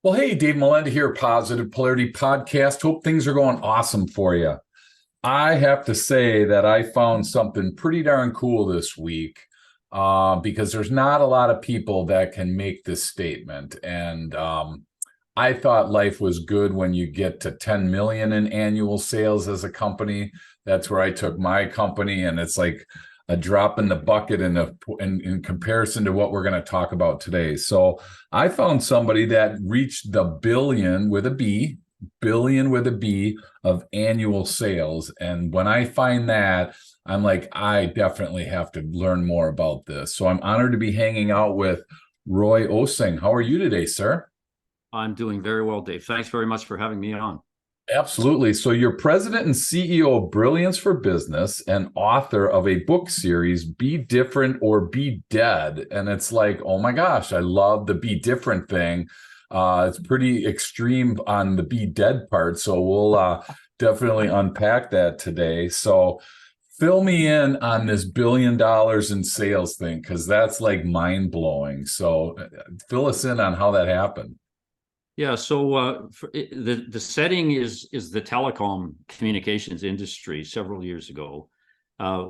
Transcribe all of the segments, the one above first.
Well, hey, Dave Melenda here, Positive Polarity Podcast. Hope things are going awesome for you. I have to say that I found something pretty darn cool this week because there's not a lot of people that can make this statement. And I thought life was good when you get to 10 million in annual sales as a company. That's where I took my company, and it's like a drop in the bucket in comparison to what we're going to talk about today. So I found somebody that reached the billion with a B of annual sales. And when I find that, I'm like, I definitely have to learn more about this. So I'm honored to be hanging out with Roy Osing. How are you today, sir? I'm doing very well, Dave. Thanks very much for having me on. Absolutely. So you're president and CEO of Brilliance for Business and author of a book series, Be Different or Be Dead. And it's like, oh my gosh, I love the be different thing. It's pretty extreme on the be dead part. So we'll definitely unpack that today. So fill me in on this $1 billion in sales thing, because that's like mind blowing. So fill us in on how that happened. Yeah, so the setting is the telecom communications industry several years ago,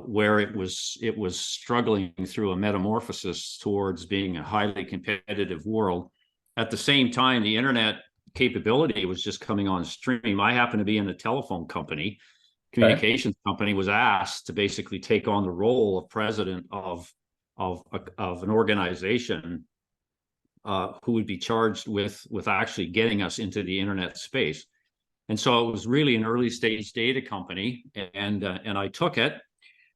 where it was struggling through a metamorphosis towards being a highly competitive world. At the same time, the internet capability was just coming on stream. I happen to be in a telephone company, Okay. communications company, was asked to basically take on the role of president of an organization who would be charged with actually getting us into the internet space. And so it was really an early stage data company, and I took it,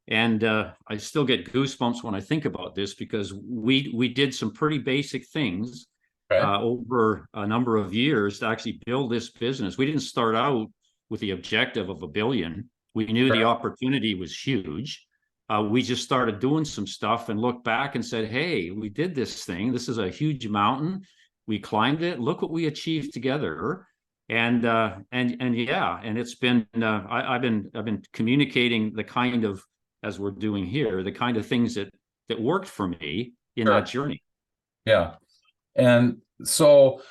and I still get goosebumps when I think about this, because we did some pretty basic things Okay. over a number of years to actually build this business. We didn't start out with the objective of a billion. We knew the opportunity was huge. We just started doing some stuff and looked back and said, hey, we did this thing. This is a huge mountain. We climbed it. Look what we achieved together. And yeah, and it's been I've been communicating the kind of, as we're doing here, the kind of things that worked for me in that Sure. journey. Yeah. And so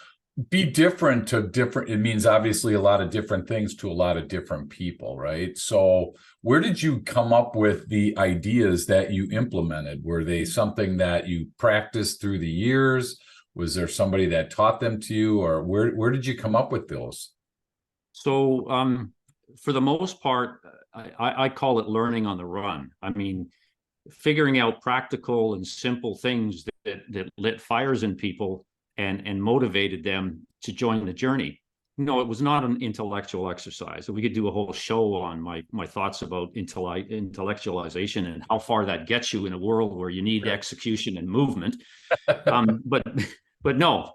be different to different, it means obviously a lot of different things to a lot of different people, right? So where did you come up with the ideas that you implemented? Were they something that you practiced through the years? Was there somebody that taught them to you, or where did you come up with those? So for the most part, I call it learning on the run. I mean, figuring out practical and simple things that lit fires in people and motivated them to join the journey. No, it was not an intellectual exercise. We could do a whole show on my thoughts about intellectualization and how far that gets you in a world where you need execution and movement. But no,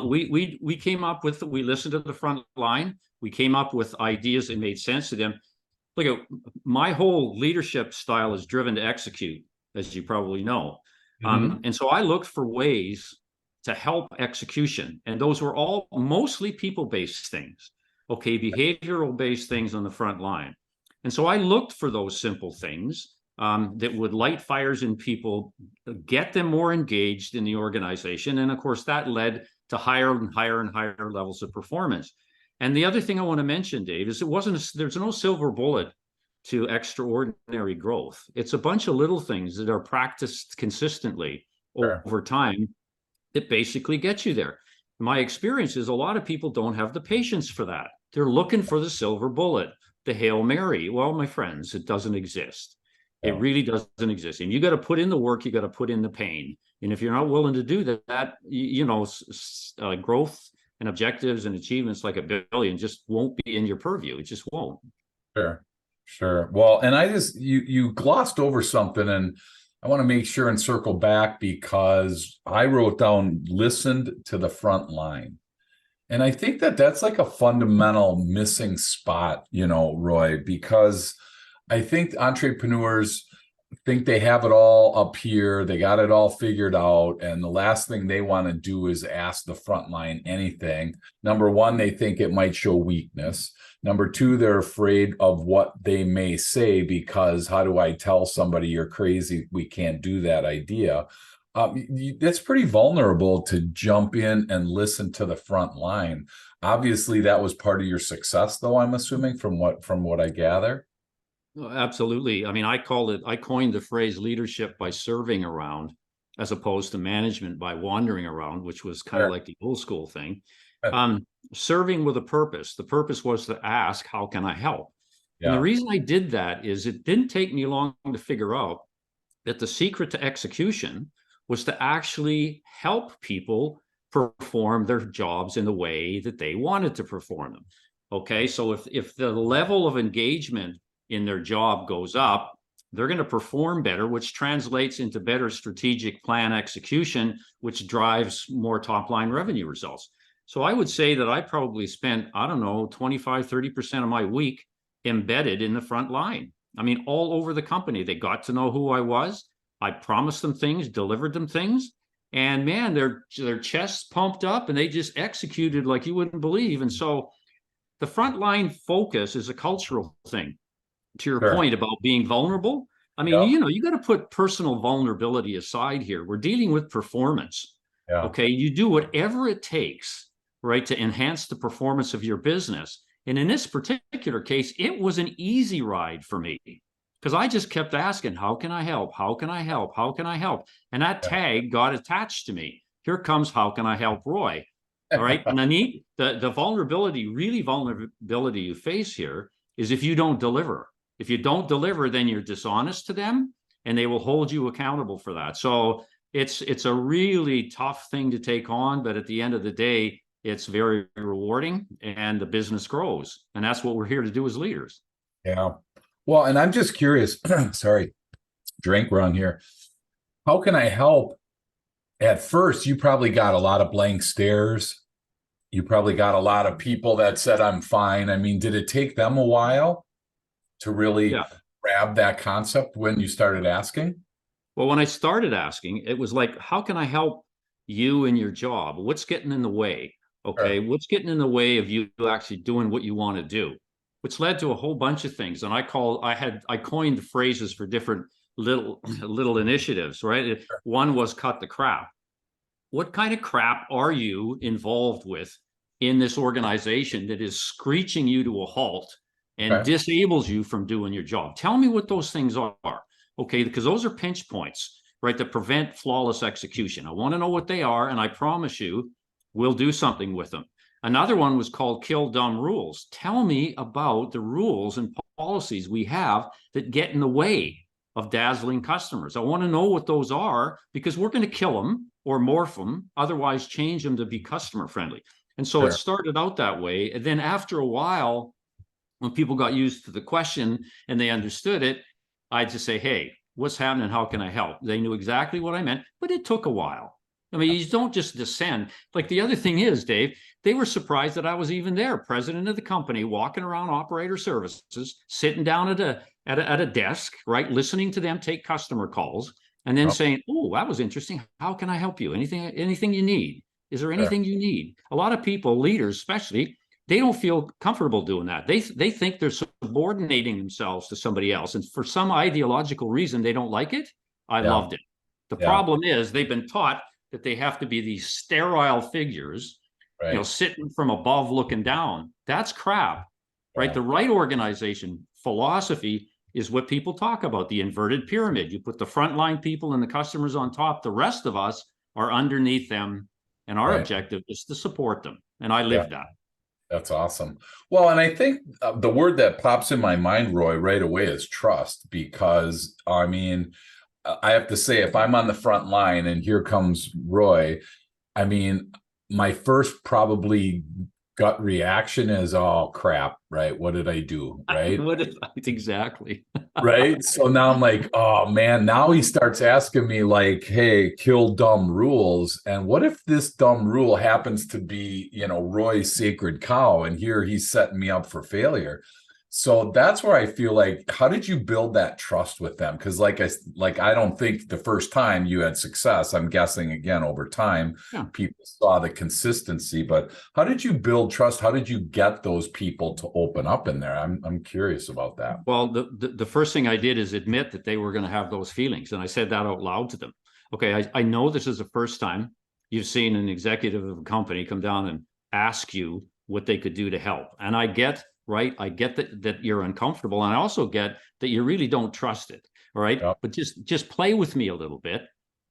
we came up with, we listened to the front line. We came up with ideas that made sense to them. Look at my whole leadership style is driven to execute, as you probably know. Mm-hmm. And so I looked for ways to help execution. And those were all mostly people-based things, okay, behavioral-based things on the front line. And so I looked for those simple things that would light fires in people, get them more engaged in the organization. And of course, that led to higher and higher and higher levels of performance. And the other thing I want to mention, Dave, is there's no silver bullet to extraordinary growth. It's a bunch of little things that are practiced consistently Sure. over time that basically get you there. My experience is a lot of people don't have the patience for that. They're looking for the silver bullet, the Hail Mary. Well, my friends, it doesn't exist. It Yeah. really doesn't exist. And you got to put in the work, you got to put in the pain. And if you're not willing to do that, growth and objectives and achievements like a billion just won't be in your purview. It just won't. Sure. Sure. Well, and you glossed over something, and I want to make sure and circle back, because I wrote down listened to the front line. And I think that that's like a fundamental missing spot, Roy, because I think entrepreneurs think they have it all up here. They got it all figured out. And the last thing they want to do is ask the front line anything. Number one, they think it might show weakness. Number two, they're afraid of what they may say, because how do I tell somebody you're crazy? We can't do that idea. It's pretty vulnerable to jump in and listen to the front line. Obviously, that was part of your success, though, I'm assuming, from what I gather. Oh, absolutely. I mean, I coined the phrase leadership by serving around as opposed to management by wandering around, which was kind of Sure. like the old school thing. Serving with a purpose. The purpose was to ask, how can I help? And the Yeah. reason I did that is it didn't take me long to figure out that the secret to execution was to actually help people perform their jobs in the way that they wanted to perform them. Okay, so if the level of engagement in their job goes up, they're going to perform better, which translates into better strategic plan execution, which drives more top line revenue results. So I would say that I probably spent, I don't know, 25-30% of my week embedded in the front line. I mean, all over the company. They got to know who I was. I promised them things, delivered them things, and man, their chests pumped up and they just executed like you wouldn't believe. And so the frontline focus is a cultural thing. To your Sure. point about being vulnerable, I mean, Yeah. you got to put personal vulnerability aside here. We're dealing with performance. Yeah. Okay, you do whatever it takes, right, to enhance the performance of your business. And in this particular case, it was an easy ride for me because I just kept asking, how can I help? How can I help? How can I help? And that tag got attached to me. Here comes, how can I help Roy? All right. And the vulnerability you face here is if you don't deliver. If you don't deliver, then you're dishonest to them and they will hold you accountable for that. So it's a really tough thing to take on, but at the end of the day, it's very rewarding and the business grows. And that's what we're here to do as leaders. Yeah. Well, and I'm just curious. Sorry, drink run here. How can I help? At first, you probably got a lot of blank stares. You probably got a lot of people that said, I'm fine. I mean, did it take them a while to really Yeah. grab that concept when you started asking? Well, when I started asking, it was like, how can I help you in your job? What's getting in the way? Okay. Sure. What's getting in the way of you actually doing what you want to do? Which led to a whole bunch of things. And I coined phrases for different little initiatives, right? One was cut the crap. What kind of crap are you involved with in this organization that is screeching you to a halt and Okay. disables you from doing your job? Tell me what those things are. Okay, because those are pinch points, right, that prevent flawless execution. I want to know what they are, and I promise you, we'll do something with them. Another one was called kill dumb rules. Tell me about the rules and policies we have that get in the way of dazzling customers. I want to know what those are because we're going to kill them or morph them, otherwise change them to be customer friendly. And so it Sure. started out that way. And then after a while, when people got used to the question and they understood it, I'd just say, hey, what's happening? How can I help? They knew exactly what I meant, but it took a while. I mean, you don't just descend. Like the other thing is, Dave, they were surprised that I was even there, president of the company, walking around operator services, sitting down at a desk, right, listening to them take customer calls, and then Oh, saying, "Oh, that was interesting. How can I help you? Anything you need? Is there sure. anything you need?" A lot of people, leaders especially, they don't feel comfortable doing that. They think they're subordinating themselves to somebody else, and for some ideological reason, they don't like it. I Yeah. loved it. The Yeah. problem is they've been taught that they have to be these sterile figures, Right. sitting from above looking down. That's crap, right? Yeah. The right organization philosophy is what people talk about, the inverted pyramid. You put the frontline people and the customers on top. The rest of us are underneath them. And our Right. objective is to support them. And I Yeah. lived that. That's awesome. Well, and I think the word that pops in my mind, Roy, right away is trust, because I mean, I have to say, if I'm on the front line and here comes Roy, I mean, my first probably gut reaction is, oh crap, right? What did I do? Right. What is exactly? Right. So now I'm like, oh man, now he starts asking me like, hey, kill dumb rules. And what if this dumb rule happens to be, Roy's sacred cow, and here he's setting me up for failure? So that's where I feel like, how did you build that trust with them? Because I don't think the first time you had success. I'm guessing again over time, Yeah. people saw the consistency. But how did you build trust? How did you get those people to open up in there? I'm curious about that. Well, the first thing I did is admit that they were going to have those feelings. And I said that out loud to them. okay, I know this is the first time you've seen an executive of a company come down and ask you what they could do to help. And I get, right, I get that you're uncomfortable. And I also get that you really don't trust it. All right. Yep. But just play with me a little bit.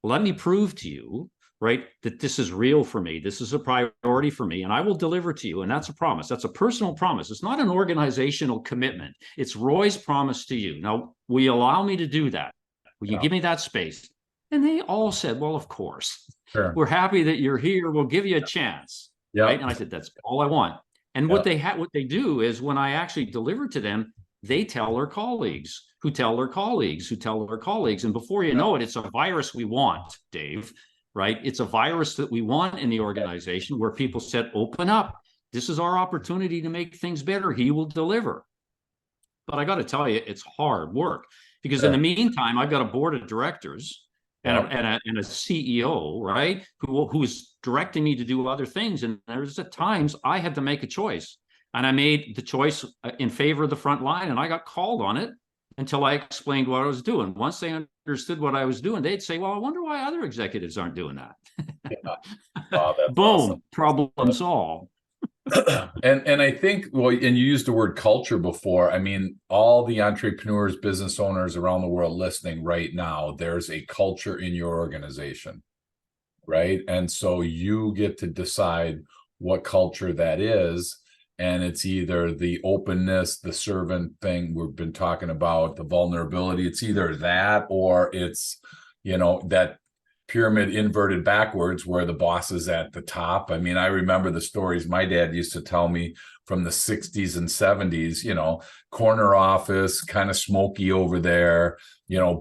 Let me prove to you, right, that this is real for me. This is a priority for me, and I will deliver to you. And that's a promise. That's a personal promise. It's not an organizational commitment. It's Roy's promise to you. Now, will you allow me to do that? Will you give me that space? And they all said, well, of course. Sure. We're happy that you're here. We'll give you a chance. Yep. Right. And I said, that's all I want. And what they do is when I actually deliver to them, they tell their colleagues who tell their colleagues who tell their colleagues. And before you know it, it's a virus we want, Dave, right? It's a virus that we want in the organization where people said, open up. This is our opportunity to make things better. He will deliver. But I got to tell you, it's hard work because in the meantime, I've got a board of directors and a CEO, right, who's directing me to do other things. And there's at times I had to make a choice. And I made the choice in favor of the front line, and I got called on it until I explained what I was doing. Once they understood what I was doing, they'd say, well, I wonder why other executives aren't doing that. Wow, that's Boom, awesome. problem solved. And I think, well, and you used the word culture before. I mean, all the entrepreneurs, business owners around the world listening right now, there's a culture in your organization, right? And so you get to decide what culture that is. And it's either the openness, the servant thing we've been talking about, the vulnerability. It's either that or it's, that pyramid inverted backwards where the boss is at the top. I mean, I remember the stories my dad used to tell me from the 60s and 70s, corner office, kind of smoky over there,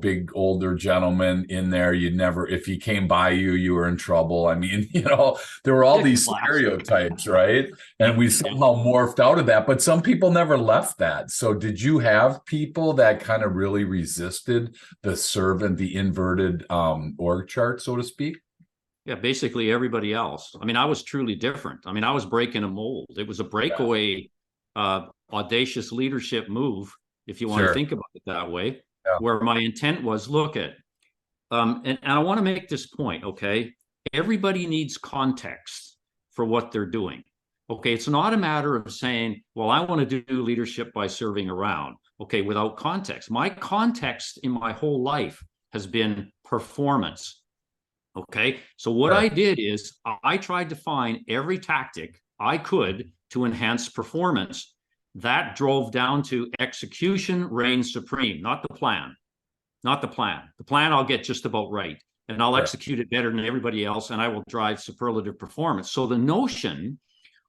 big older gentleman in there. You never, if he came by you, you were in trouble. I mean, there were all these stereotypes, right? And we somehow morphed out of that, but some people never left that. So did you have people that kind of really resisted the servant, the inverted org chart, so to speak? Yeah, basically everybody else. I mean, I was truly different. I mean, I was breaking a mold. It was a breakaway, audacious leadership move, if you want to think about it that way, where my intent was, look at, and I want to make this point, okay? Everybody needs context for what they're doing. Okay, it's not a matter of saying, well, I want to do leadership by serving around, okay, without context. My context in my whole life has been performance. Okay, so what I did is I tried to find every tactic I could to enhance performance. That drove down to execution reigns supreme, not the plan. Not the plan. The plan I'll get just about right, and I'll execute it better than everybody else, and I will drive superlative performance. So the notion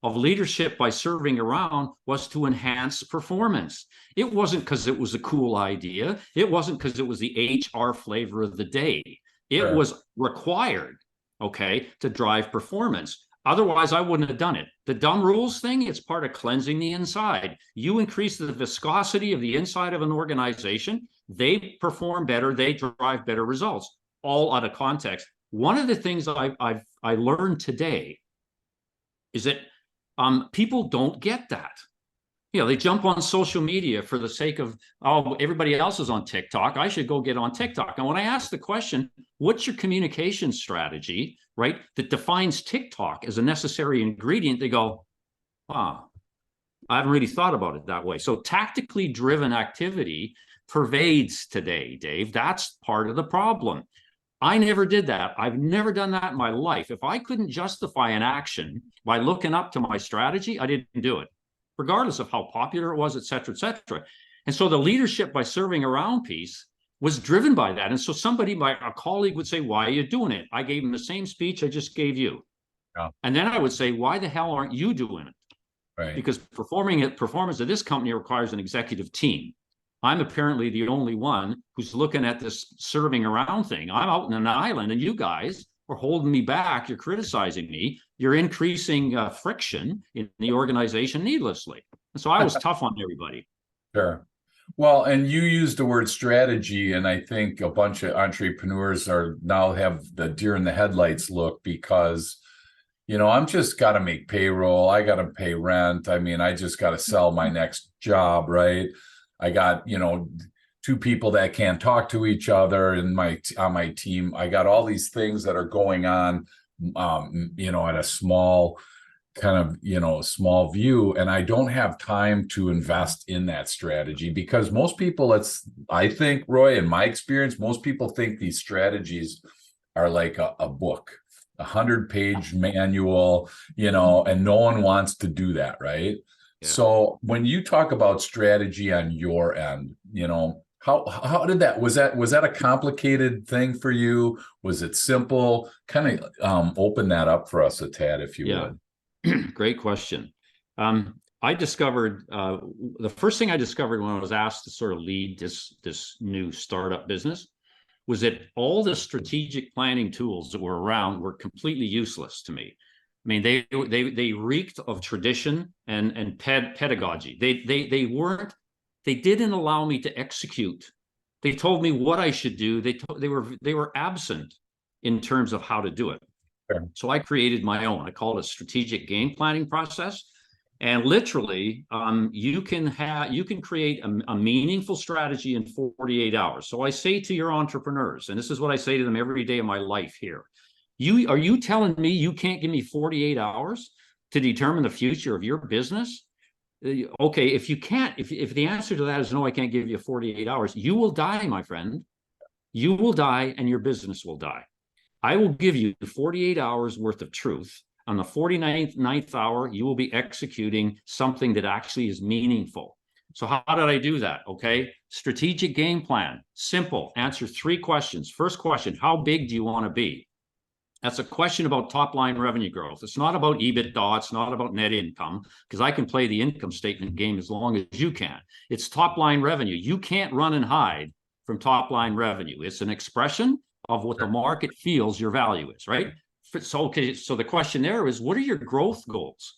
of leadership by serving around was to enhance performance. It wasn't because it was a cool idea. It wasn't because it was the HR flavor of the day. It was required, okay, to drive performance. Otherwise, I wouldn't have done it. The dumb rules thing, it's part of cleansing the inside. You increase the viscosity of the inside of an organization, they perform better, they drive better results, all out of context. One of the things I learned today is that people don't get that. They jump on social media for the sake of, oh, everybody else is on TikTok. I should go get on TikTok. And when I ask the question, what's your communication strategy, right, that defines TikTok as a necessary ingredient, they go, wow, I haven't really thought about it that way. So tactically driven activity pervades today, Dave. That's part of the problem. I never did that. I've never done that in my life. If I couldn't justify an action by looking up to my strategy, I didn't do it, regardless of how popular it was, et cetera, et cetera. And so the leadership by serving around piece was driven by that. And so a colleague would say, why are you doing it? I gave him the same speech I just gave you. Yeah. And then I would say, why the hell aren't you doing it? Right. Because performance of this company requires an executive team. I'm apparently the only one who's looking at this serving around thing. I'm out in an island and you guys are holding me back. You're criticizing me. You're increasing friction in the organization needlessly. And so I was tough on everybody. Sure. Well, and you used the word strategy, and I think a bunch of entrepreneurs are now have the deer in the headlights look because, I'm just got to make payroll. I got to pay rent. I mean, I just got to sell my next job, right? I got, two people that can't talk to each other and on my team. I got all these things that are going on, at a small kind of, small view, and I don't have time to invest in that strategy because most people, I think, Roy, in my experience, most people think these strategies are like a book, 100-page manual, and no one wants to do that, right? Yeah. So when you talk about strategy on your end, how did was that a complicated thing for you? Was it simple? Kind of open that up for us a tad, if you would. Great question. I discovered the first thing I discovered when I was asked to sort of lead this new startup business was that all the strategic planning tools that were around were completely useless to me. I mean, they reeked of tradition and pedagogy. They didn't allow me to execute. They told me what I should do. They were absent in terms of how to do it. Sure. So I created my own. I call it a strategic game planning process. And literally, you can create a meaningful strategy in 48 hours. So I say to your entrepreneurs, and this is what I say to them every day of my life here. Are you telling me you can't give me 48 hours to determine the future of your business? Okay, if you can't, if the answer to that is no, I can't give you 48 hours, you will die, my friend. You will die and your business will die. I will give you 48 hours worth of truth. On the 49th hour, you will be executing something that actually is meaningful. So how did I do that? Okay. Strategic game plan. Simple. Answer 3 questions. First question, how big do you want to be? That's a question about top line revenue growth. It's not about EBITDA. It's not about net income, because I can play the income statement game as long as you can. It's top line revenue. You can't run and hide from top line revenue. It's an expression of what the market feels your value is, right? So the question there is, what are your growth goals?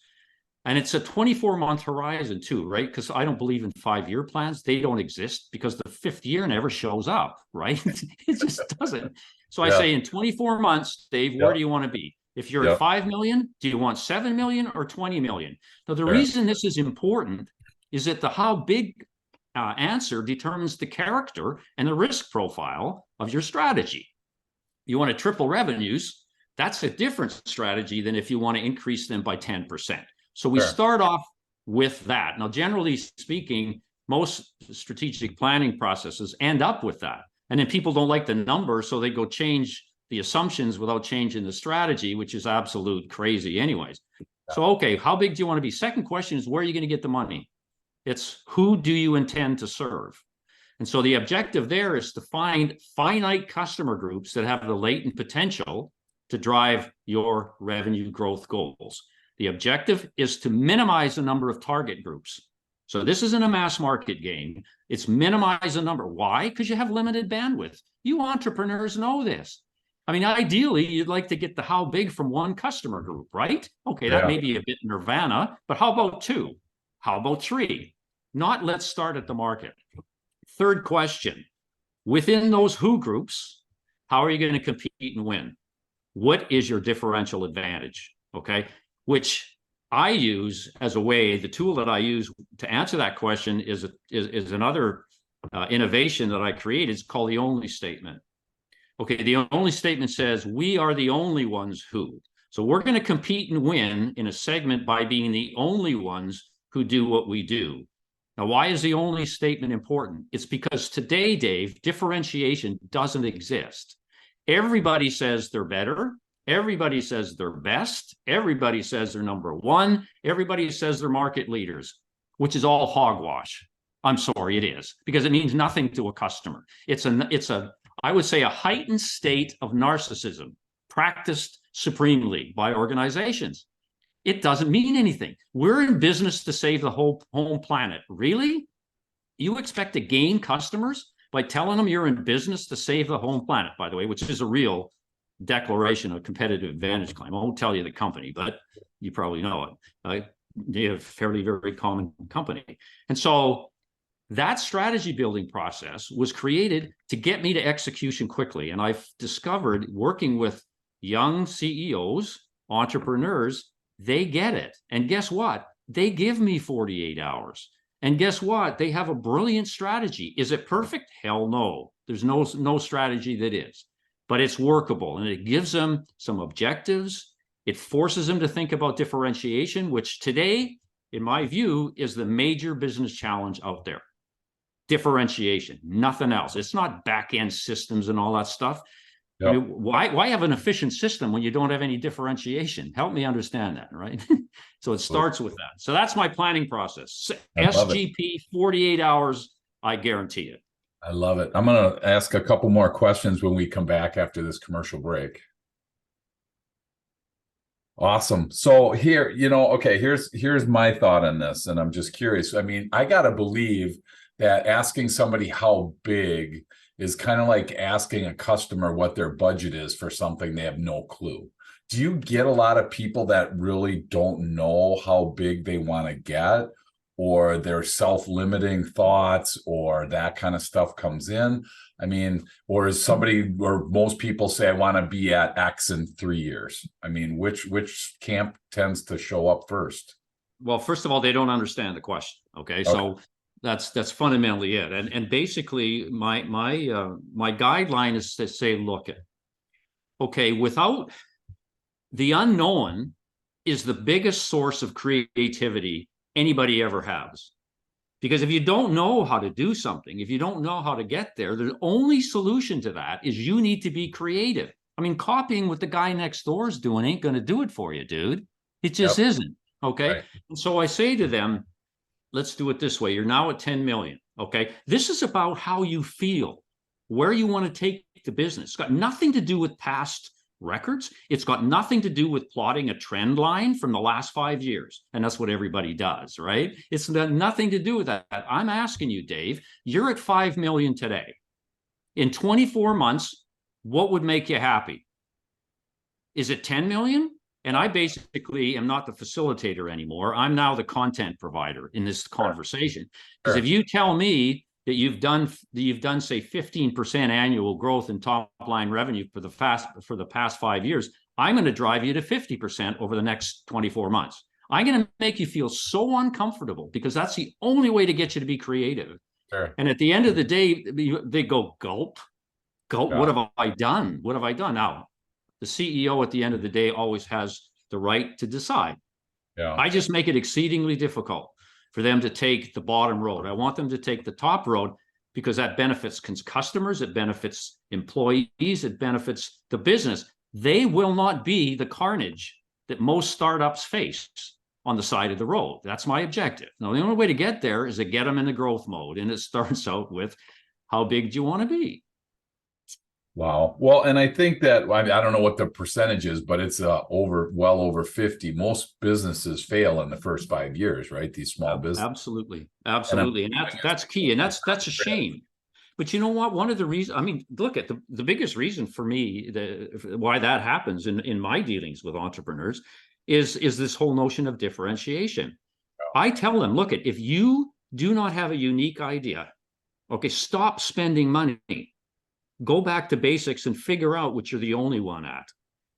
And it's a 24-month horizon too, right? Because I don't believe in 5-year plans. They don't exist because the 5th year never shows up, right? It just doesn't. So I say in 24 months, Dave, where do you want to be? If you're at 5 million, do you want 7 million or 20 million? Now, the reason this is important is that the how big answer determines the character and the risk profile of your strategy. You want to triple revenues, that's a different strategy than if you want to increase them by 10%. So we start off with that. Now, generally speaking, most strategic planning processes end up with that. And then people don't like the number, so they go change the assumptions without changing the strategy, which is absolute crazy anyways. So, okay, how big do you want to be? Second question is, where are you going to get the money? It's who do you intend to serve? And so the objective there is to find finite customer groups that have the latent potential to drive your revenue growth goals. The objective is to minimize the number of target groups. So this isn't a mass market game. It's minimize the number. Why? Because you have limited bandwidth. You entrepreneurs know this. I mean, ideally, you'd like to get the how big from one customer group, right? Okay, that may be a bit nirvana, but how about 2? How about 3? Not let's start at the market. Third question, within those who groups, how are you going to compete and win? What is your differential advantage? Okay, which I use as a way, the tool that I use to answer that question is another innovation that I created. It's called the only statement. Okay, the only statement says, we are the only ones who. So we're going to compete and win in a segment by being the only ones who do what we do. Now, why is the only statement important? It's because today, Dave, differentiation doesn't exist. Everybody says they're better. Everybody says they're best. Everybody says they're number one. Everybody says they're market leaders, which is all hogwash. I'm sorry, it is, because it means nothing to a customer. It's I would say, a heightened state of narcissism practiced supremely by organizations. It doesn't mean anything. We're in business to save the whole home planet. Really? You expect to gain customers by telling them you're in business to save the home planet, by the way, which is a real declaration of competitive advantage claim. I won't tell you the company, but you probably know it. They're a fairly, very common company. And so that strategy building process was created to get me to execution quickly. And I've discovered, working with young CEOs, entrepreneurs, they get it. And guess what? They give me 48 hours. And guess what? They have a brilliant strategy. Is it perfect? Hell no. There's no strategy that is, but it's workable, and it gives them some objectives. It forces them to think about differentiation, which today, in my view, is the major business challenge out there. Differentiation, nothing else. It's not back-end systems and all that stuff. Yep. I mean, why have an efficient system when you don't have any differentiation? Help me understand that, right? So it starts with that. So that's my planning process. SGP, 48 hours, I guarantee it. I love it. I'm going to ask a couple more questions when we come back after this commercial break. Awesome. So here, okay, here's my thought on this, and I'm just curious. I mean, I got to believe that asking somebody how big is kind of like asking a customer what their budget is for something they have no clue. Do you get a lot of people that really don't know how big they want to get, or their self-limiting thoughts, or that kind of stuff comes in? I mean, or is somebody, or most people say, I want to be at X in 3 years. I mean, which camp tends to show up first? Well, first of all, they don't understand the question. Okay. So that's fundamentally it. And basically my guideline is to say, look, okay, without the unknown is the biggest source of creativity anybody ever has. Because if you don't know how to do something, if you don't know how to get there, the only solution to that is you need to be creative. I mean, copying what the guy next door is doing ain't going to do it for you, dude. It just isn't. Okay. Right. And so I say to them, let's do it this way. You're now at 10 million. Okay. This is about how you feel, where you want to take the business. It's got nothing to do with past records. It's got nothing to do with plotting a trend line from the last 5 years. And that's what everybody does, right? It's got nothing to do with that. I'm asking you, Dave, you're at 5 million today. In 24 months, what would make you happy? Is it 10 million? And I basically am not the facilitator anymore. I'm now the content provider in this conversation. Because if you tell me that you've done say 15% annual growth in top line revenue for the past 5 years, I'm going to drive you to 50% over the next 24 months. I'm going to make you feel so uncomfortable, because that's the only way to get you to be creative. Sure. And at the end of the day, they go, gulp. Yeah. What have I done? What have I done? Now, the CEO at the end of the day always has the right to decide. Yeah. I just make it exceedingly difficult for them to take the bottom road. I want them to take the top road, because that benefits customers, it benefits employees, it benefits the business. They will not be the carnage that most startups face on the side of the road. That's my objective. Now, the only way to get there is to get them in the growth mode. And it starts out with, how big do you want to be? Wow. Well, and I think that, I don't know what the percentage is, but it's well over 50. Most businesses fail in the first 5 years, right? These small businesses. Absolutely. And that's key. And that's a shame. But you know what? One of the reasons, I mean, look at the biggest reason for me, why that happens in my dealings with entrepreneurs is this whole notion of differentiation. I tell them, look, if you do not have a unique idea, okay, stop spending money. Go back to basics and figure out what you're the only one at.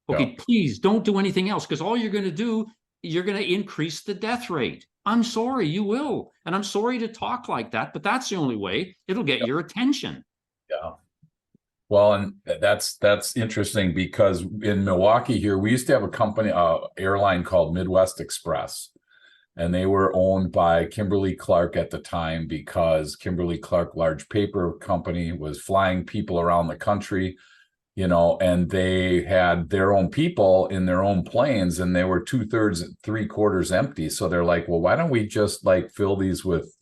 Okay, please don't do anything else, because all you're going to do, you're going to increase the death rate. I'm sorry, you will. And I'm sorry to talk like that, but that's the only way it'll get your attention. Yeah. Well, and that's interesting, because in Milwaukee here, we used to have a company, airline called Midwest Express. And they were owned by Kimberly-Clark at the time, because Kimberly-Clark, large paper company, was flying people around the country, and they had their own people in their own planes, and they were 2/3, 3/4 empty. So they're like, well, why don't we just fill these with,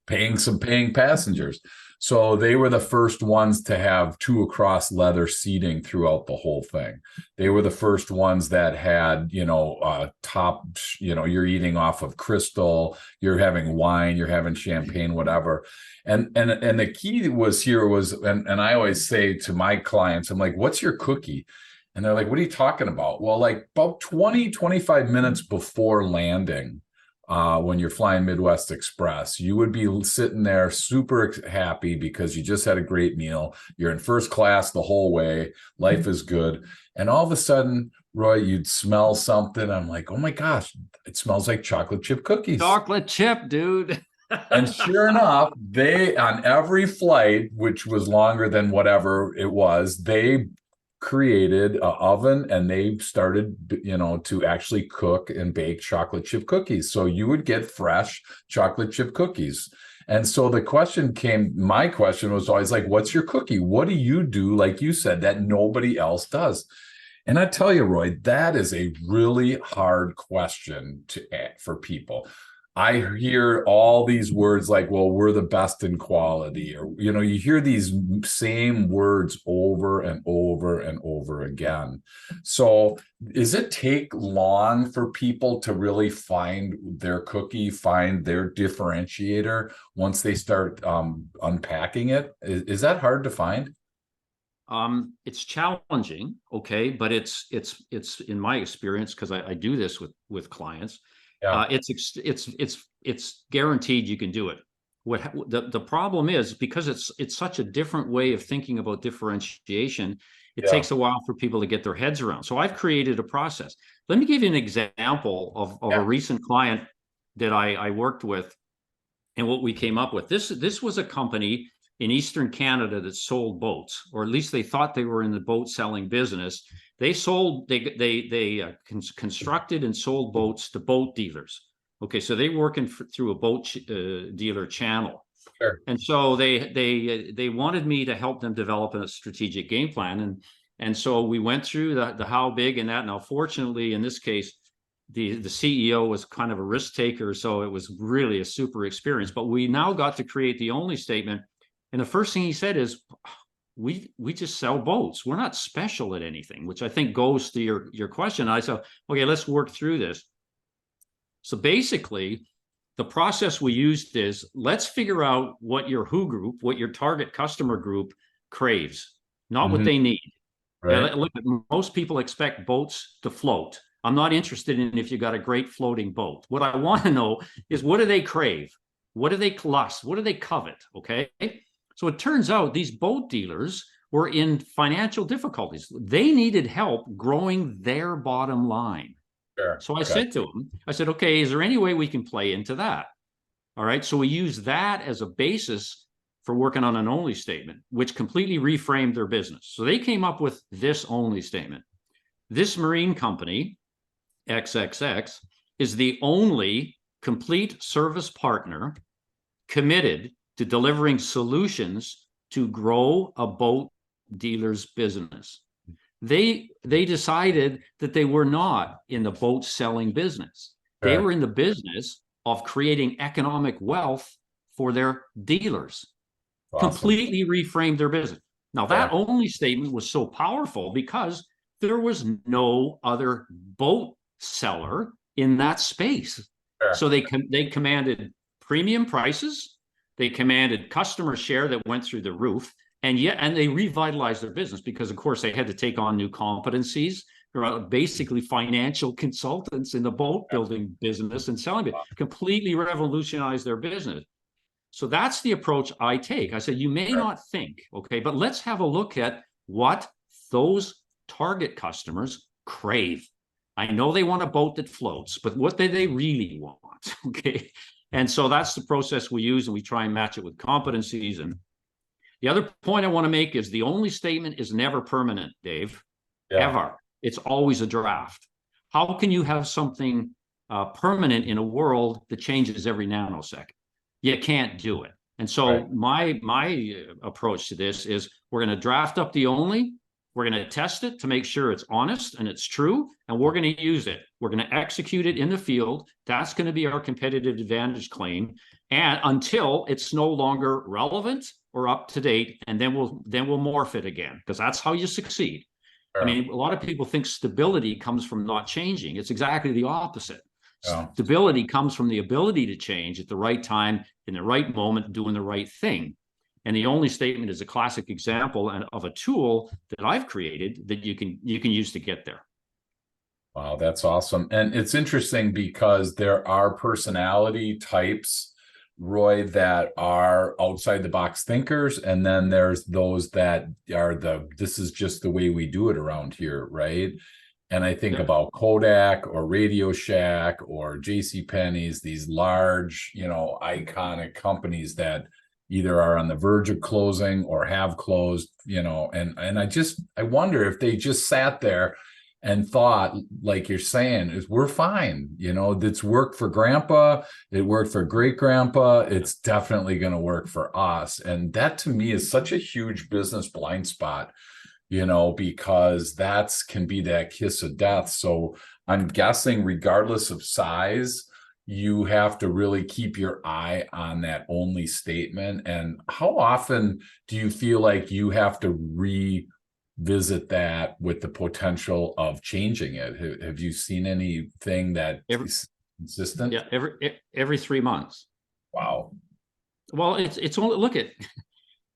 paying passengers? So they were the first ones to have 2 across leather seating throughout the whole thing. They were the first ones that had, top, you're eating off of crystal, you're having wine, you're having champagne, whatever. And the key was, and I always say to my clients, I'm like, what's your cookie? And they're like, what are you talking about? Well, about 20, 25 minutes before landing, when you're flying Midwest Express, you would be sitting there super happy because you just had a great meal. You're in first class the whole way. Life is good. And all of a sudden, Roy, you'd smell something. I'm like, oh my gosh, it smells like chocolate chip cookies. Chocolate chip, dude. And sure enough, they on every flight, which was longer than whatever it was, they created an oven and they started, to actually cook and bake chocolate chip cookies. So you would get fresh chocolate chip cookies. And so my question was always like, what's your cookie? What do you do, like you said, that nobody else does? And I tell you, Roy, that is a really hard question for people. I hear all these words like, well, we're the best in quality, or, you hear these same words over and over and over again. So does it take long for people to really find their cookie, find their differentiator once they start unpacking it? Is that hard to find? It's challenging, okay, but it's in my experience, because I do this with clients. Yeah. It's guaranteed you can do it. What the problem is, because it's such a different way of thinking about differentiation, it takes a while for people to get their heads around. So I've created a process. Let me give you an example of a recent client that I worked with, and what we came up with. This was a company in Eastern Canada that sold boats, or at least they thought they were in the boat selling business. They constructed and sold boats to boat dealers. Okay, so they working through a boat dealer channel. Sure. And so they wanted me to help them develop a strategic game plan, and so we went through the how big and that. Now, fortunately, in this case, the CEO was kind of a risk taker, so it was really a super experience. But we now got to create the only statement. And the first thing he said is, we just sell boats. We're not special at anything, which I think goes to your question. I said, okay, let's work through this. So basically, the process we used is, let's figure out what your who group, what your target customer group craves, not what they need. Right. Look, most people expect boats to float. I'm not interested in if you got a great floating boat. What I want to know is, what do they crave? What do they lust? What do they covet? Okay. So it turns out these boat dealers were in financial difficulties. They needed help growing their bottom line. Sure. So I said to them, okay, is there any way we can play into that? All right. So we use that as a basis for working on an only statement, which completely reframed their business. So they came up with this only statement. This marine company, XXX, is the only complete service partner committed to delivering solutions to grow a boat dealer's business. They decided that they were not in the boat selling business. They were in the business of creating economic wealth for their dealers. Awesome. Completely reframed their business. Now, that only statement was so powerful because there was no other boat seller in that space. So they commanded premium prices. They commanded customer share that went through the roof, and they revitalized their business because, of course, they had to take on new competencies. They're basically financial consultants in the boat building business and selling it. Completely revolutionized their business. So that's the approach I take. I said, you may not think, okay, but let's have a look at what those target customers crave. I know they want a boat that floats, but what do they really want? Okay. And so that's the process we use, and we try and match it with competencies. And the other point I want to make is, the only statement is never permanent, Dave, ever. It's always a draft. How can you have something permanent in a world that changes every nanosecond? You can't do it. And so my approach to this is, we're going to draft up the only, we're going to test it to make sure it's honest and it's true, and we're going to use it. We're going to execute it in the field. That's going to be our competitive advantage claim, and until it's no longer relevant or up to date, and then we'll morph it again, because that's how you succeed. I mean, a lot of people think stability comes from not changing. It's exactly the opposite. Stability comes from the ability to change at the right time, in the right moment, doing the right thing. And the only statement is a classic example of a tool that I've created that you can use to get there. Wow, that's awesome. And it's interesting because there are personality types, Roy, that are outside the box thinkers. And then there's those that are this is just the way we do it around here, right? And I think Yeah. about Kodak or Radio Shack or J.C. Penney's, these large, iconic companies that either are on the verge of closing or have closed, and I wonder if they just sat there and thought, like you're saying, is we're fine. It's worked for grandpa, it worked for great grandpa, it's definitely going to work for us. And that to me is such a huge business blind spot, because that's can be that kiss of death. So I'm guessing regardless of size, you have to really keep your eye on that only statement. And how often do you feel like you have to revisit that with the potential of changing it? Have you seen anything that is consistent? Yeah, every 3 months. Wow. Well, it's only look at.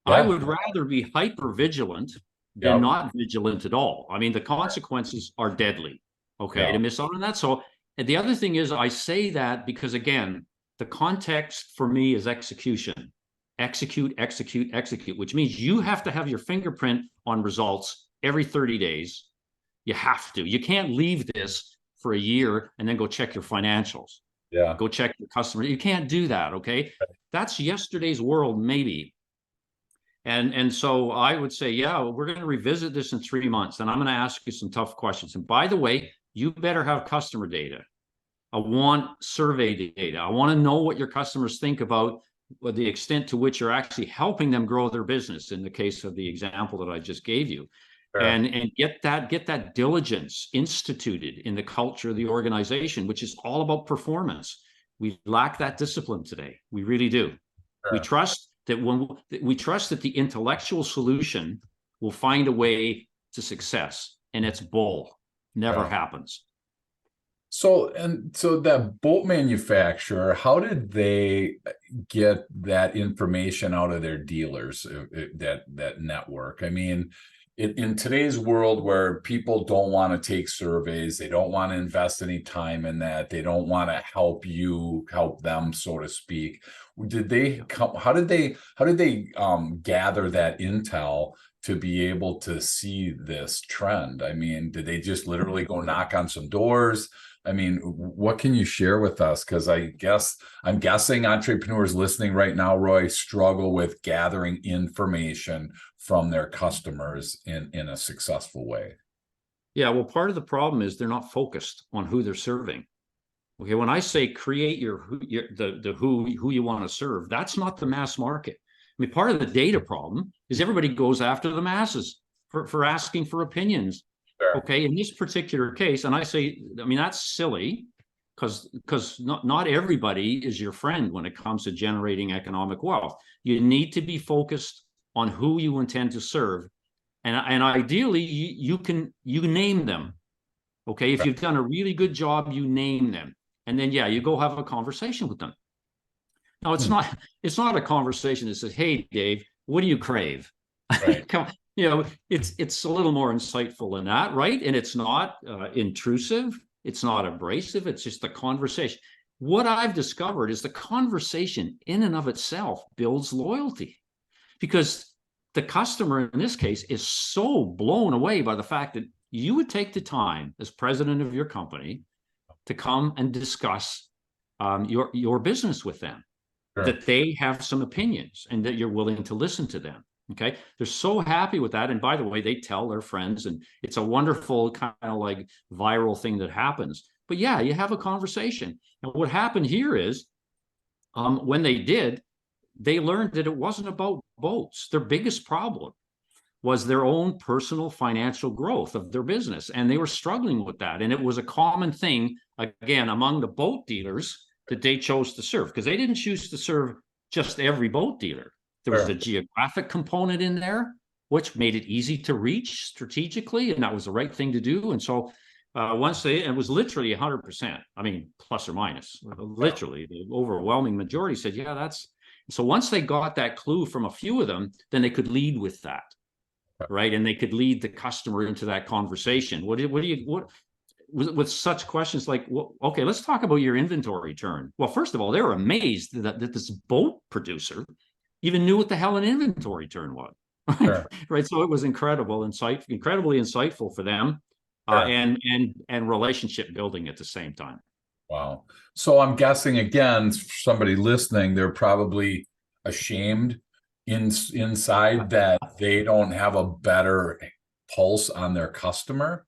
I Yeah. would rather be hyper vigilant than Yep. not vigilant at all. I mean, the consequences are deadly. Okay, Yeah. to miss out on that. So, and the other thing is, I say that because again, the context for me is execution. Execute, execute, execute, which means you have to have your fingerprint on results every 30 days. You have to. You can't leave this for a year and then go check your financials. Yeah. Go check your customer. You can't do that. Okay. That's yesterday's world, maybe. And so I would say, yeah, we're going to revisit this in 3 months, and I'm going to ask you some tough questions. And by the way, you better have customer data. I want survey data. I want to know what your customers think about the extent to which you're actually helping them grow their business. In the case of the example that I just gave you, Sure. and get that diligence instituted in the culture of the organization, which is all about performance. We lack that discipline today. We really do. Sure. We trust that the intellectual solution will find a way to success, and it's bull. Never happens. So that boat manufacturer, how did they get that information out of their dealers, that network? I mean, in today's world where people don't want to take surveys, they don't want to invest any time in that, they don't want to help them, so to speak. How did they gather that intel to be able to see this trend? I mean, did they just literally go knock on some doors? I mean, what can you share with us? Because I'm guessing entrepreneurs listening right now, Roy, struggle with gathering information from their customers in a successful way. Yeah, well, part of the problem is they're not focused on who they're serving. Okay, when I say create who you want to serve, that's not the mass market. I mean, part of the data problem is everybody goes after the masses for asking for opinions. Sure. Okay, in this particular case, and I mean, that's silly because not everybody is your friend when it comes to generating economic wealth. You need to be focused on who you intend to serve, and ideally you name them. Okay, if you've done a really good job, you name them, and then you go have a conversation with them. Now it's not a conversation that says, "Hey, Dave, what do you crave?" Right. It's a little more insightful than that, right? And it's not intrusive, it's not abrasive, it's just a conversation. What I've discovered is the conversation in and of itself builds loyalty, because the customer in this case is so blown away by the fact that you would take the time as president of your company to come and discuss your business with them. Sure. That they have some opinions and that you're willing to listen to them. Okay, they're so happy with that. And by the way, they tell their friends, and it's a wonderful kind of like viral thing that happens. But yeah, you have a conversation. And what happened here is when they did, they learned that it wasn't about boats. Their biggest problem was their own personal financial growth of their business. And they were struggling with that. And it was a common thing, again, among the boat dealers that they chose to serve, because they didn't choose to serve just every boat dealer. There was a geographic component in there, which made it easy to reach strategically, and that was the right thing to do. And so it was literally 100%, I mean, plus or minus, literally the overwhelming majority said, yeah, that's. So once they got that clue from a few of them, then they could lead with that, right? And they could lead the customer into that conversation. With such questions like, well, okay, let's talk about your inventory turn. Well, first of all, they were amazed that this boat producer even knew what the hell an inventory turn was. Right? Sure. Right. So it was incredibly insightful for them. Sure. and relationship building at the same time. Wow. So I'm guessing again, somebody listening, they're probably ashamed inside that they don't have a better pulse on their customer.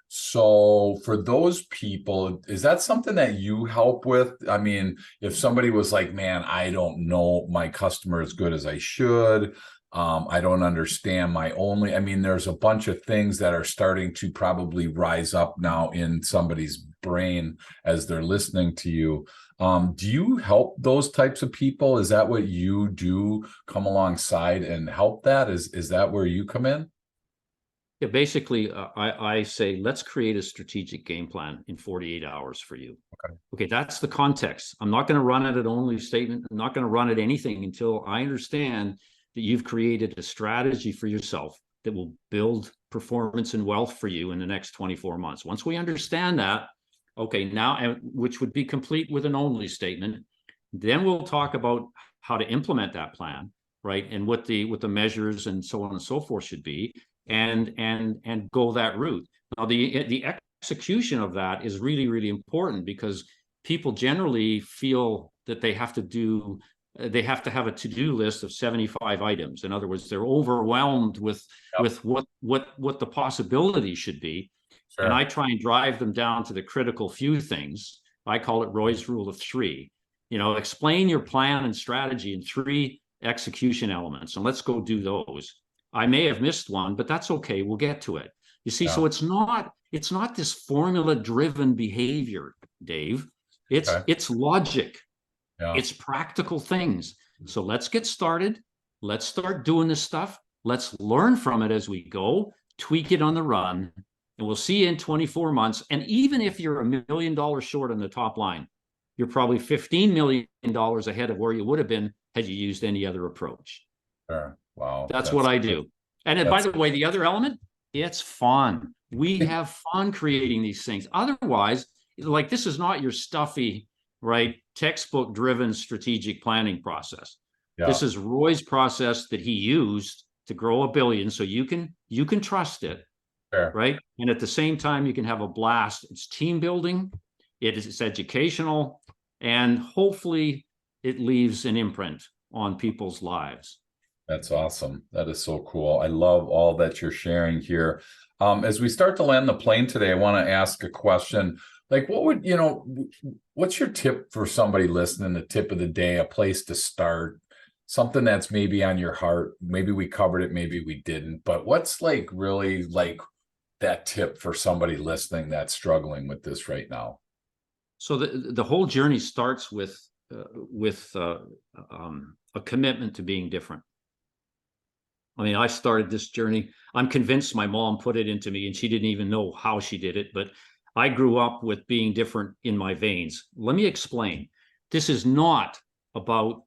So for those people, is that something that you help with? I mean, if somebody was like, man, I don't know my customer as good as I should. I don't understand my only, I mean, there's a bunch of things that are starting to probably rise up now in somebody's brain as they're listening to you. Do you help those types of people? Is that what you do? Come alongside and help that? Is that where you come in? Yeah, basically, I say, let's create a strategic game plan in 48 hours for you. Okay. Okay, that's the context. I'm not going to run it at only statement. I'm not going to run it anything until I understand that you've created a strategy for yourself that will build performance and wealth for you in the next 24 months. Once we understand that, okay, now, which would be complete with an only statement, then we'll talk about how to implement that plan, right? And what the measures and so on and so forth should be, and go that route. Now, the execution of that is really, really important, because people generally feel that they have to have a to-do list of 75 items. In other words, they're overwhelmed with what the possibility should be. Sure. And I try and drive them down to the critical few things. I call it Roy's rule of three. Explain your plan and strategy in 3 execution elements, and let's go do those. I may have missed one, but that's okay. We'll get to it. You see, so it's not this formula-driven behavior, Dave. It's logic. Yeah. It's practical things. So let's get started. Let's start doing this stuff. Let's learn from it as we go, tweak it on the run, and we'll see you in 24 months. And even if you're $1 million short on the top line, you're probably $15 million ahead of where you would have been had you used any other approach. Sure. Wow. That's what I do. And by the way, the other element, it's fun. We have fun creating these things. Otherwise, like, this is not your stuffy, right, textbook driven strategic planning process. Yeah. This is Roy's process that he used to grow $1 billion. So you can trust it. Sure. Right. And at the same time, you can have a blast. It's team building. It's educational, and hopefully it leaves an imprint on people's lives. That's awesome. That is so cool. I love all that you're sharing here. As we start to land the plane today, I want to ask a question. Like, what's your tip for somebody listening, the tip of the day, a place to start, something that's maybe on your heart? Maybe we covered it, maybe we didn't, but what's like really like that tip for somebody listening that's struggling with this right now? So the whole journey starts with a commitment to being different. I mean, I started this journey. I'm convinced my mom put it into me, and she didn't even know how she did it, but I grew up with being different in my veins. Let me explain. This is not about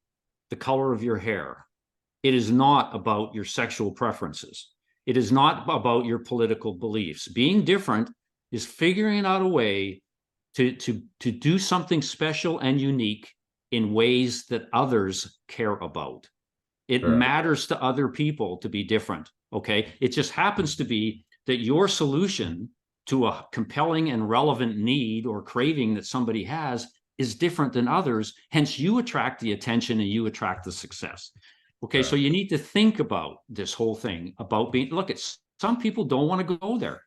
the color of your hair. It is not about your sexual preferences. It is not about your political beliefs. Being different is figuring out a way to do something special and unique in ways that others care about. It matters to other people to be different, okay? It just happens to be that your solution to a compelling and relevant need or craving that somebody has is different than others. Hence, you attract the attention and you attract the success. Okay, so you need to think about this whole thing about being, look, some people don't want to go there.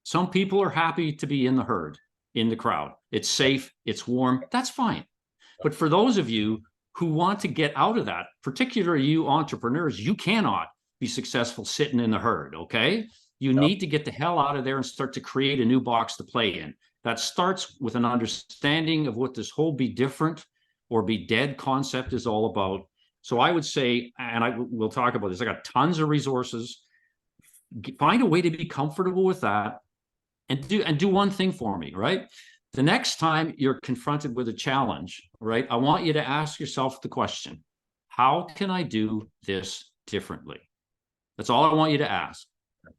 Some people are happy to be in the herd, in the crowd. It's safe, it's warm, that's fine. But for those of you who want to get out of that, particularly you entrepreneurs, you cannot be successful sitting in the herd, okay? You need to get the hell out of there and start to create a new box to play in. That starts with an understanding of what this whole be different or be dead concept is all about. So I would say, and we'll talk about this, I got tons of resources. Find a way to be comfortable with that, and do one thing for me, right? The next time you're confronted with a challenge, right, I want you to ask yourself the question, how can I do this differently? That's all I want you to ask.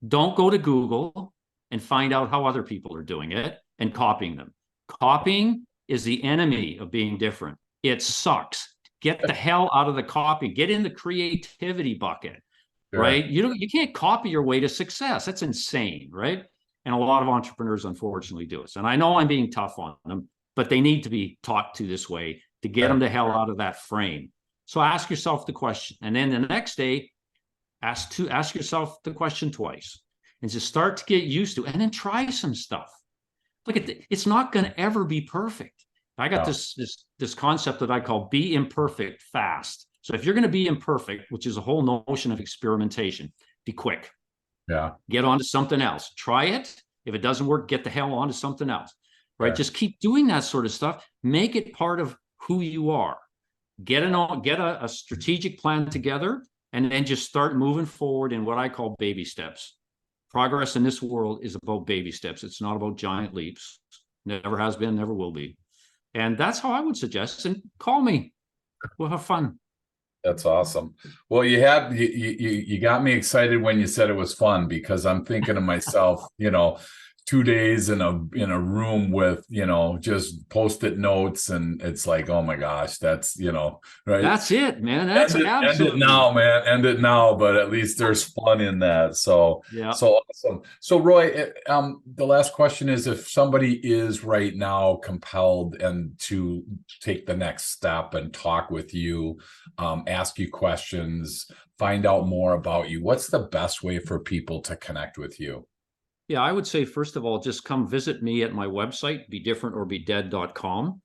Don't go to Google and find out how other people are doing it and copying them. Copying is the enemy of being different. It sucks. Get the hell out of the copy. Get in the creativity bucket, right? You can't copy your way to success. That's insane, right? And a lot of entrepreneurs, unfortunately, do it. And I know I'm being tough on them, but they need to be taught to this way to get them the hell out of that frame. So ask yourself the question. And then the next day, ask yourself the question twice and just start to get used to it, and then try some stuff. Look at it's not going to ever be perfect. I got this concept that I call be imperfect fast. So if you're going to be imperfect, which is a whole notion of experimentation, be quick. Yeah. Get on to something else. Try it. If it doesn't work, get the hell on to something else. Right? Just keep doing that sort of stuff. Make it part of who you are. Get a strategic plan together, and then just start moving forward in what I call baby steps. Progress in this world is about baby steps. It's not about giant leaps. Never has been, never will be. And that's how I would suggest. And call me. We'll have fun. That's awesome. Well, you got me excited when you said it was fun, because I'm thinking to myself, 2 days in a room with, just Post-it notes, and it's like, oh my gosh, that's, right. That's it, man. That's end it now, man. End it now. But at least there's fun in that. So, yeah. So awesome. So Roy, the last question is, if somebody is right now compelled and to take the next step and talk with you, ask you questions, find out more about you, what's the best way for people to connect with you? Yeah, I would say, first of all, just come visit me at my website, bedifferentorbedead.com.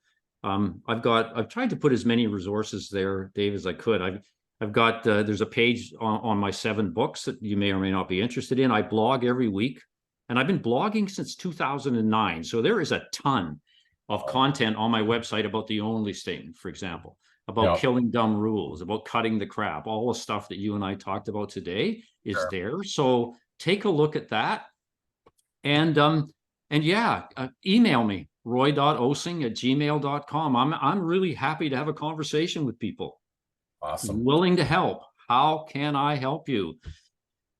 I've tried to put as many resources there, Dave, as I could. I've got, there's a page on my 7 books that you may or may not be interested in. I blog every week, and I've been blogging since 2009. So there is a ton of content on my website about the only statement, for example, about killing dumb rules, about cutting the crap. All the stuff that you and I talked about today is there. So take a look at that. And yeah, email me, roy.osing@gmail.com. I'm really happy to have a conversation with people. Awesome. Willing to help. How can I help you?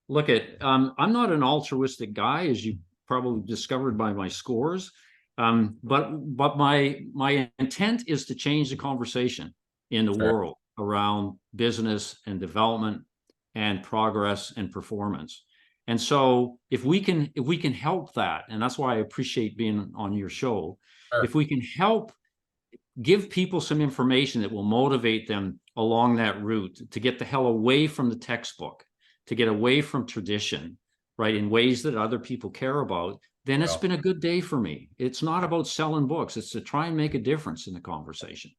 Look I'm not an altruistic guy, as you probably discovered by my scores. But my intent is to change the conversation in the world around business and development and progress and performance. And so if we can help that, and that's why I appreciate being on your show, if we can help give people some information that will motivate them along that route to get the hell away from the textbook, to get away from tradition, right, in ways that other people care about, then it's been a good day for me. It's not about selling books. It's to try and make a difference in the conversation.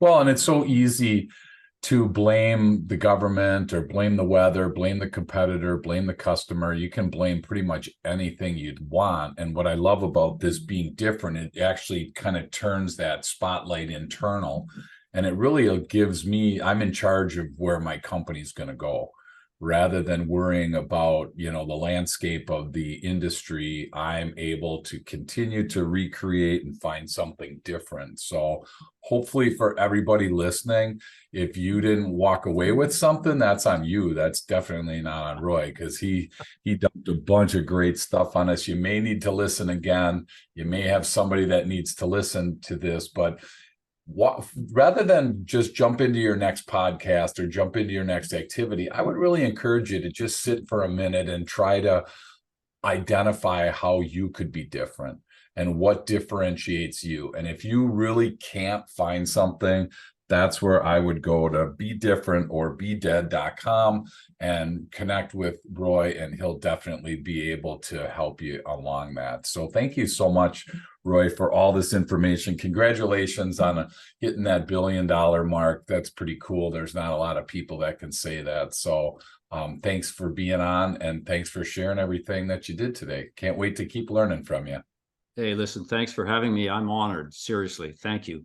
Well, and it's so easy to blame the government or blame the weather, blame the competitor, blame the customer. You can blame pretty much anything you'd want. And what I love about this being different, it actually kind of turns that spotlight internal. And it really gives me, I'm in charge of where my company's going to go. Rather than worrying about, the landscape of the industry, I'm able to continue to recreate and find something different. So hopefully for everybody listening, if you didn't walk away with something, that's on you. That's definitely not on Roy, because he dumped a bunch of great stuff on us. You may need to listen again. You may have somebody that needs to listen to this, but rather than just jump into your next podcast or jump into your next activity, I would really encourage you to just sit for a minute and try to identify how you could be different and what differentiates you. And if you really can't find something, that's where I would go to bedifferentorbedead.com and connect with Roy, and he'll definitely be able to help you along that. So thank you so much, Roy, for all this information. Congratulations on hitting that $1 billion mark. That's pretty cool. There's not a lot of people that can say that. So thanks for being on, and thanks for sharing everything that you did today. Can't wait to keep learning from you. Hey, listen, thanks for having me. I'm honored. Seriously. Thank you.